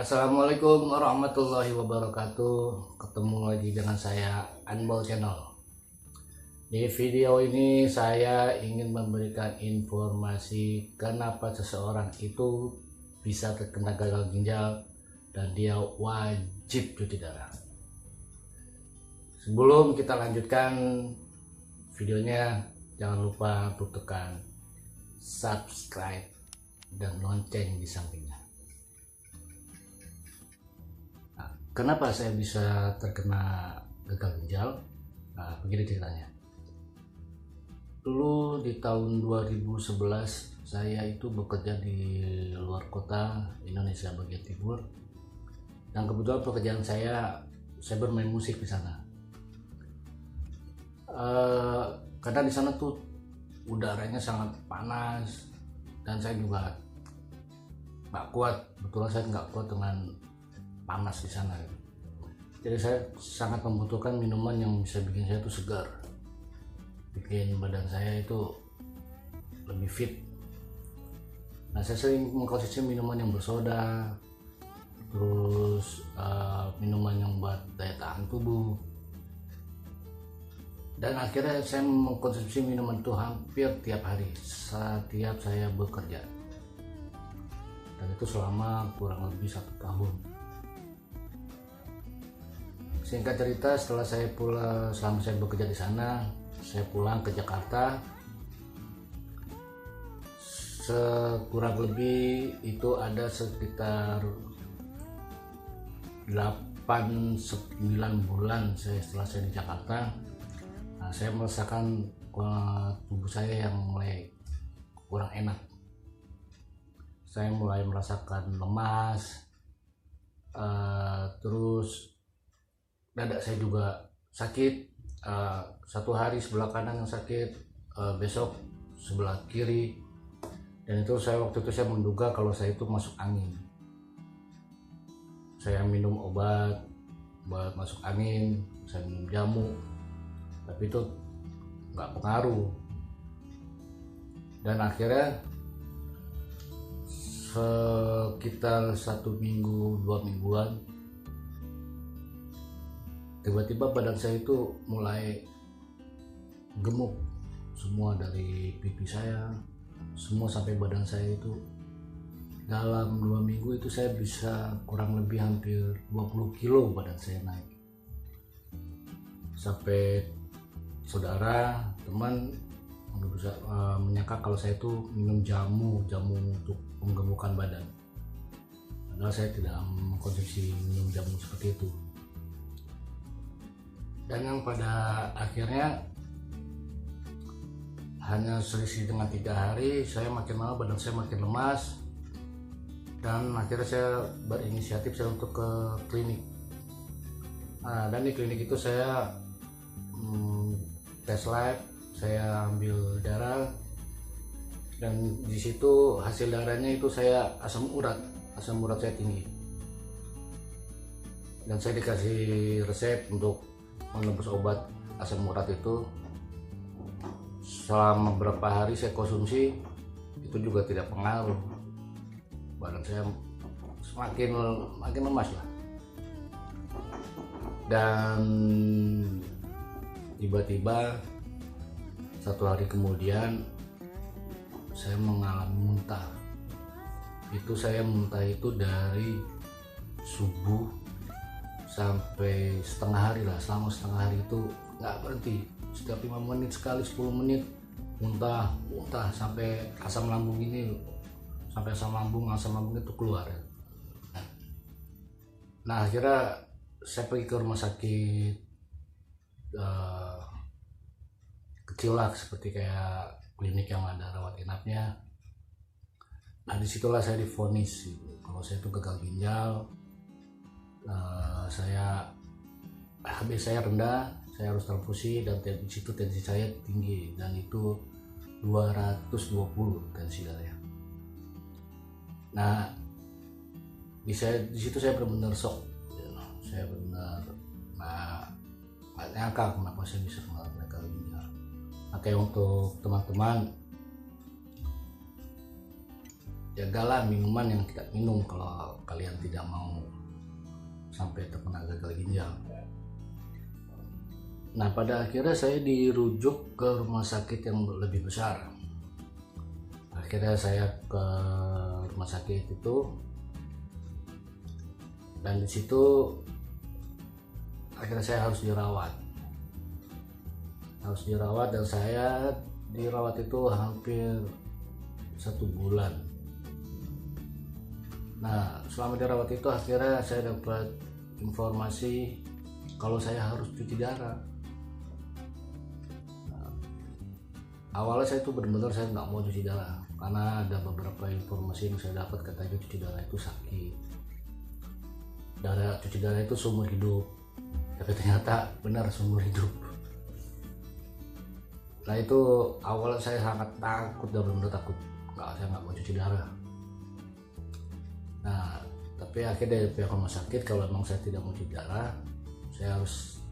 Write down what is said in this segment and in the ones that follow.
Assalamualaikum warahmatullahi wabarakatuh. Ketemu lagi dengan saya Anbol Channel. Di video ini saya ingin memberikan informasi kenapa seseorang itu bisa terkena gagal ginjal dan dia wajib cuci darah. Sebelum kita lanjutkan videonya, jangan lupa untuk tekan subscribe dan lonceng di sampingnya. Kenapa saya bisa terkena gagal ginjal? Nah, begini ceritanya. Dulu di tahun 2011 saya itu bekerja di luar kota Indonesia bagian timur, dan kebetulan pekerjaan saya bermain musik di sana. Karena di sana tuh udaranya sangat panas dan saya juga nggak kuat. Betulan saya nggak kuat dengan panas di sana. Jadi saya sangat membutuhkan minuman yang bisa bikin saya itu segar, bikin badan saya itu lebih fit. Nah, saya sering mengkonsumsi minuman yang bersoda, terus minuman yang buat daya tahan tubuh, dan akhirnya saya mengkonsumsi minuman itu hampir tiap hari setiap saya bekerja, dan itu selama kurang lebih 1 tahun. Singkat cerita, selama saya bekerja di sana, saya pulang ke Jakarta. Kurang lebih itu ada sekitar 8-9 bulan setelah saya di Jakarta. Nah, saya merasakan tubuh saya yang mulai kurang enak. Saya mulai merasakan lemas, terus dada saya juga sakit. Satu hari sebelah kanan yang sakit, besok sebelah kiri, dan itu waktu itu saya menduga kalau saya itu masuk angin. Saya minum obat buat masuk angin, saya minum jamu, tapi itu nggak pengaruh. Dan akhirnya sekitar 1 minggu 2 mingguan, tiba-tiba badan saya itu mulai gemuk semua, dari pipi saya semua sampai badan saya itu. Dalam 2 minggu itu saya bisa kurang lebih hampir 20 kilo badan saya naik, sampai saudara teman bisa menyangka kalau saya itu minum jamu untuk menggemukkan badan, padahal saya tidak mengkonsumsi minum jamu seperti itu. Dan yang pada akhirnya hanya selisih dengan 3 hari, saya makin lama badan saya makin lemas, dan akhirnya saya berinisiatif untuk ke klinik. Nah, dan di klinik itu saya tes lab, saya ambil darah, dan di situ hasil darahnya itu saya asam urat saya tinggi, dan saya dikasih resep untuk menebus obat asam urat itu. Selama beberapa hari saya konsumsi, itu juga tidak pengaruh. Badan saya semakin lemas lah. Dan tiba-tiba 1 hari kemudian saya mengalami muntah. Itu saya muntah itu dari subuh sampai setengah hari lah. Selama setengah hari itu nggak berhenti, setiap 5 menit sekali, 10 menit muntah sampai asam lambung itu keluar. Nah, akhirnya saya pergi ke rumah sakit kecil lah, seperti kayak klinik yang ada rawat inapnya. Nah, disitulah saya divonis kalau saya itu gagal ginjal. HB saya rendah, saya harus transfusi, dan di situ tensi saya tinggi, dan itu 220 tensi darahnya. Nah, di situ saya benar-benar shock. Saya benar nggak nyangka kenapa saya bisa mengalami gagal ginjal. Makanya untuk teman-teman jagalah minuman yang kita minum kalau kalian tidak mau sampai terkena gagal ginjal. Nah, pada akhirnya saya dirujuk ke rumah sakit yang lebih besar. Akhirnya saya ke rumah sakit itu, dan di situ akhirnya saya harus dirawat. Dan saya dirawat itu hampir 1 bulan. Nah, selama dirawat itu akhirnya saya dapat informasi kalau saya harus cuci darah. Awalnya saya tuh benar-benar saya nggak mau cuci darah karena ada beberapa informasi yang saya dapat, katanya cuci darah itu sakit, cuci darah itu seumur hidup, tapi ternyata benar seumur hidup. Nah, itu awalnya saya sangat takut, dan benar-benar takut, saya nggak mau cuci darah. Nah, tapi akhirnya dari pihak rumah sakit, kalau memang saya tidak mau cuci darah, saya harus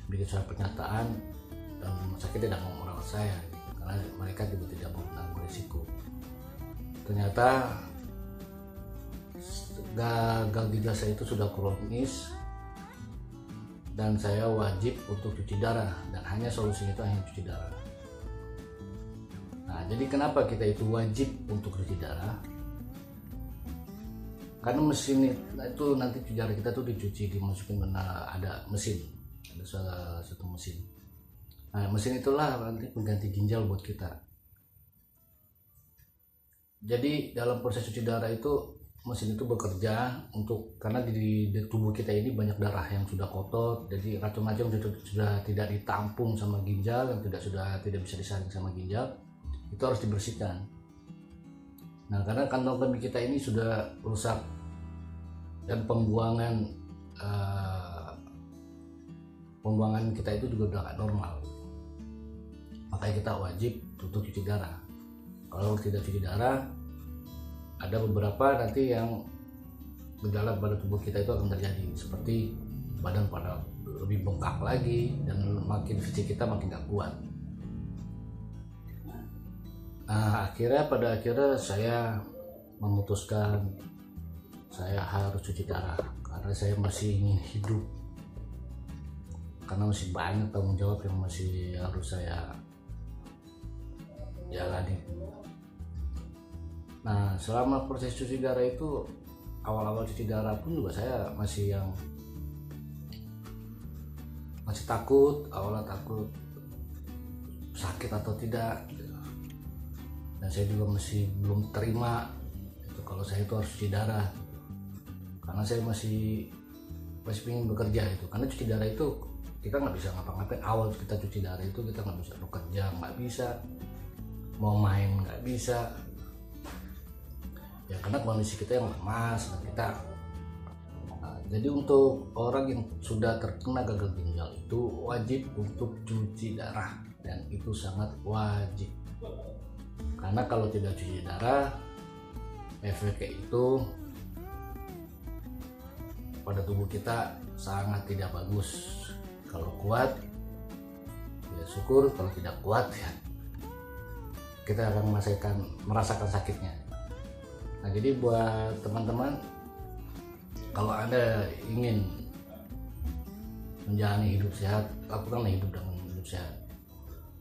bikin surat pernyataan, dan rumah sakit tidak mau merawat saya karena mereka juga tidak mau menanggung risiko. Ternyata gagal ginjal saya itu sudah kronis dan saya wajib untuk cuci darah, dan hanya solusinya itu hanya cuci darah. Nah, jadi kenapa kita itu wajib untuk cuci darah? Karena mesin itu nanti darah kita tuh dicuci, dimasukin ada mesin, ada salah satu mesin. Nah, mesin itulah nanti pengganti ginjal buat kita. Jadi dalam proses cuci darah itu mesin itu bekerja karena di tubuh kita ini banyak darah yang sudah kotor, jadi racun-racun sudah tidak ditampung sama ginjal, yang tidak bisa disaring sama ginjal, itu harus dibersihkan. Nah, karena kantong kemih kita ini sudah rusak dan pembuangan kita itu juga udah gak normal, makanya kita wajib untuk cuci darah. Kalau tidak cuci darah, ada beberapa nanti yang gejala pada tubuh kita itu akan terjadi, seperti badan pada lebih bengkak lagi, dan makin fisik kita makin gak kuat. Nah, pada akhirnya saya memutuskan saya harus cuci darah karena saya masih ingin hidup, karena masih banyak tanggung jawab yang masih harus saya jalani. Nah, selama proses cuci darah itu, awal-awal cuci darah pun juga saya masih takut, awalnya takut sakit atau tidak, dan saya juga masih belum terima itu kalau saya itu harus cuci darah, karena saya masih ingin bekerja itu. Karena cuci darah itu kita nggak bisa ngapa-ngapain. Awal kita cuci darah itu kita nggak bisa bekerja, nggak bisa mau main, nggak bisa ya, karena kondisi kita yang lemas dan kita. Nah, jadi untuk orang yang sudah terkena gagal ginjal itu wajib untuk cuci darah, dan itu sangat wajib. Karena kalau tidak cuci darah, efeknya itu pada tubuh kita sangat tidak bagus. Kalau kuat ya syukur, kalau tidak kuat ya kita akan merasakan sakitnya. Nah, jadi buat teman-teman, kalau Anda ingin menjalani hidup sehat, lakukanlah hidup dengan hidup sehat.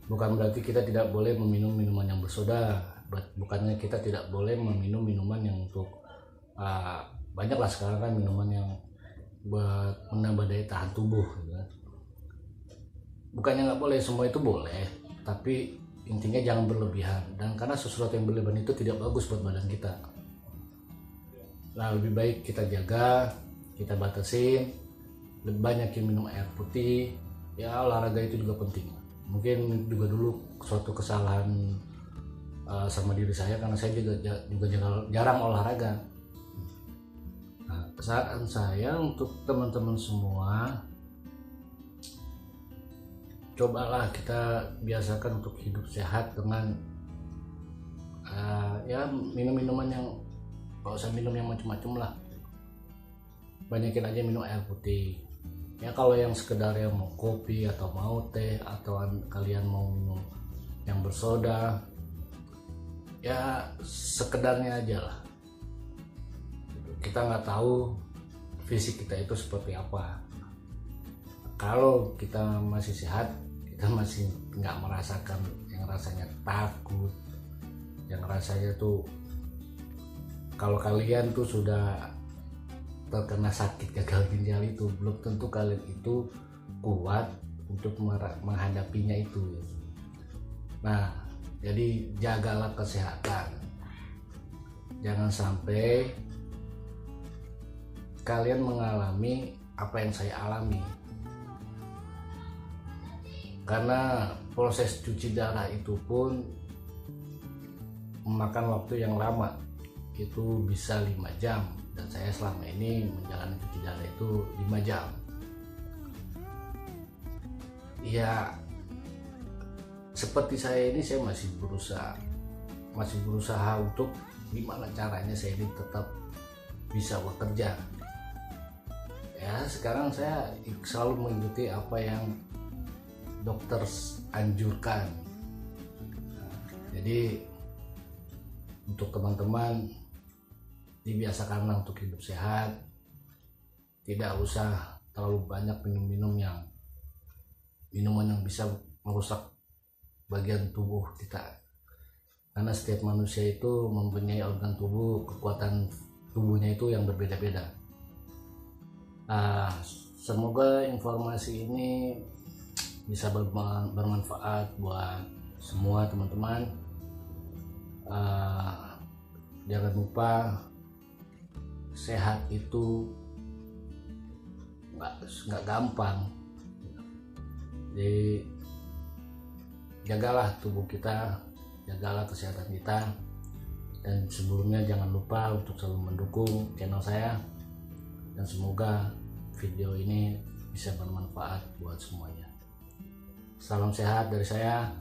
Bukan berarti kita tidak boleh meminum minuman yang bersoda, bukannya kita tidak boleh meminum minuman yang untuk banyaklah sekarang kan minuman yang buat menambah daya tahan tubuh gitu. Bukannya nggak boleh, semua itu boleh, tapi intinya jangan berlebihan, dan karena sesuatu yang berlebihan itu tidak bagus buat badan kita. Nah, lebih baik kita jaga, kita batasin, lebih banyak yang minum air putih, ya olahraga itu juga penting. Mungkin juga dulu suatu kesalahan sama diri saya, karena saya juga jarang olahraga. Nah, saran saya untuk teman-teman semua, cobalah kita biasakan untuk hidup sehat dengan ya minum-minuman yang gak usah minum yang macam-macam lah, banyakin aja minum air putih. Ya kalau yang sekedar yang mau kopi atau mau teh, atau kalian mau minum yang bersoda, ya sekedarnya aja lah. kita nggak tahu fisik kita itu seperti apa. Kalau kita masih sehat, kita masih nggak merasakan yang rasanya takut, yang rasanya tuh kalau kalian tuh sudah terkena sakit gagal ginjal itu, belum tentu kalian itu kuat untuk menghadapinya itu. Nah, jadi jagalah kesehatan. Jangan sampai kalian mengalami apa yang saya alami. Karena proses cuci darah itu pun memakan waktu yang lama. Itu bisa 5 jam. Dan saya selama ini menjalani cuci darah itu 5 jam. Ya, seperti saya ini, saya masih berusaha untuk gimana caranya saya ini tetap bisa bekerja. Ya, sekarang saya selalu mengikuti apa yang dokter anjurkan. Jadi untuk teman-teman, dibiasakanlah untuk hidup sehat, tidak usah terlalu banyak minuman yang bisa merusak bagian tubuh kita, karena setiap manusia itu mempunyai organ tubuh, kekuatan tubuhnya itu yang berbeda-beda. Semoga informasi ini bisa bermanfaat buat semua teman-teman. Jangan lupa, sehat itu nggak gampang. Jadi jagalah tubuh kita, jagalah kesehatan kita, dan sebelumnya jangan lupa untuk selalu mendukung channel saya, dan semoga video ini bisa bermanfaat buat semuanya. Salam sehat dari saya.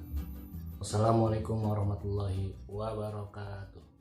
Wassalamualaikum warahmatullahi wabarakatuh.